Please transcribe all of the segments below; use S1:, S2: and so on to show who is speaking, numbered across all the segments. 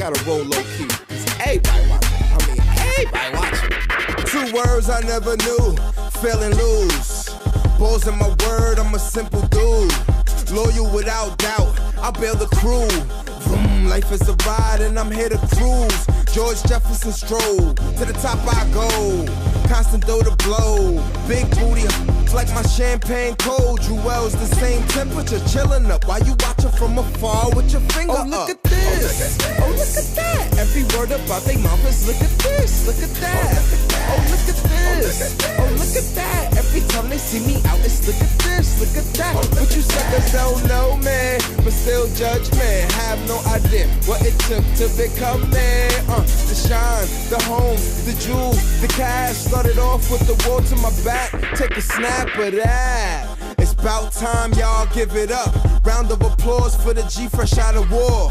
S1: gotta roll low key, cause everybody watching. I mean, everybody watching. 2 words I never knew, fail and lose. Balls in my word, I'm a simple dude. Loyal without doubt, I bail the crew. Vroom, life is a ride and I'm here to cruise. George Jefferson stroll, to the top I go. Constant dough to blow, big booty like my champagne cold. Jewels the same temperature, chilling up while you watching from afar with your finger up.
S2: Look at this, oh look at that. Every word about they mouth is look at this, look at that. Oh look at this, oh look at that. Every time they see me out, it's look at this, look at that.
S1: But you suckers don't know me, but still judge me. Have no idea what it took to become me. The shine, the home, the jewels, the cash. Started off with the wall to my back. Take a snap of that. It's about time y'all give it up. Round of applause for the G fresh out of war.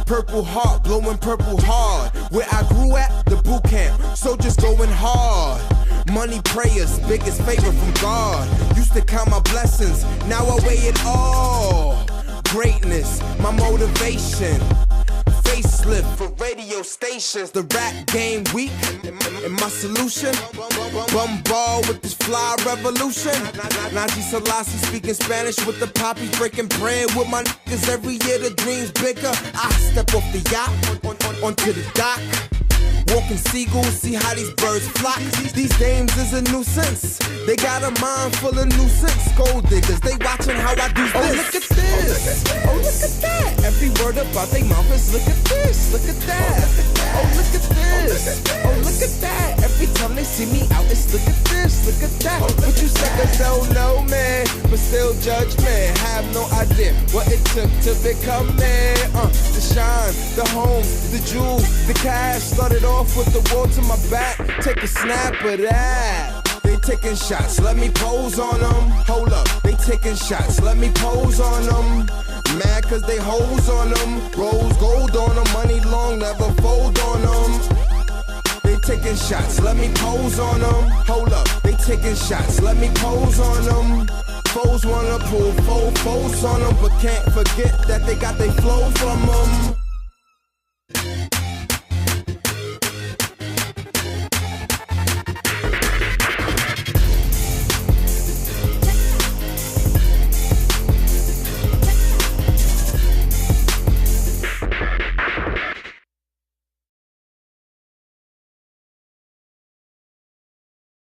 S1: Purple heart, blowing purple hard. Where I grew at, the boot camp. Soldiers going hard. Money prayers, biggest favor from God. Used to count my blessings, now I weigh it all. Greatness, my motivation. Facelift for radio stations. The rap game weak, and my solution. Ball with this fly revolution. Najee Selassie speaking Spanish with the poppies, breaking bread with my niggas. Every year the dream's bigger. I step off the yacht, onto the dock. Walking seagulls, see how these birds flock. These dames is a nuisance. They got a mind full of nuisance. Gold diggers, they watching how I do this.
S2: Oh look at this, oh look at that. Every word about they mouth is look at this, look at that. Oh look at this, oh look at that. Every time they see me out, it's look at this, look at that.
S1: But you suckers don't know me, but still judge me. Have no idea what it took to become me. The shine, the home, the jewels, the cash. Started off with the wall to my back. Take a snap of that. They taking shots, let me pose on them. Hold up, they taking shots, let me pose on them. Mad cause they hoes on them. Rose gold on them, money long, never fold on them. They taking shots, let me pose on them. Hold up, they taking shots, let me pose on them. Foes wanna pull foes on them, but can't forget that they got they flow from them.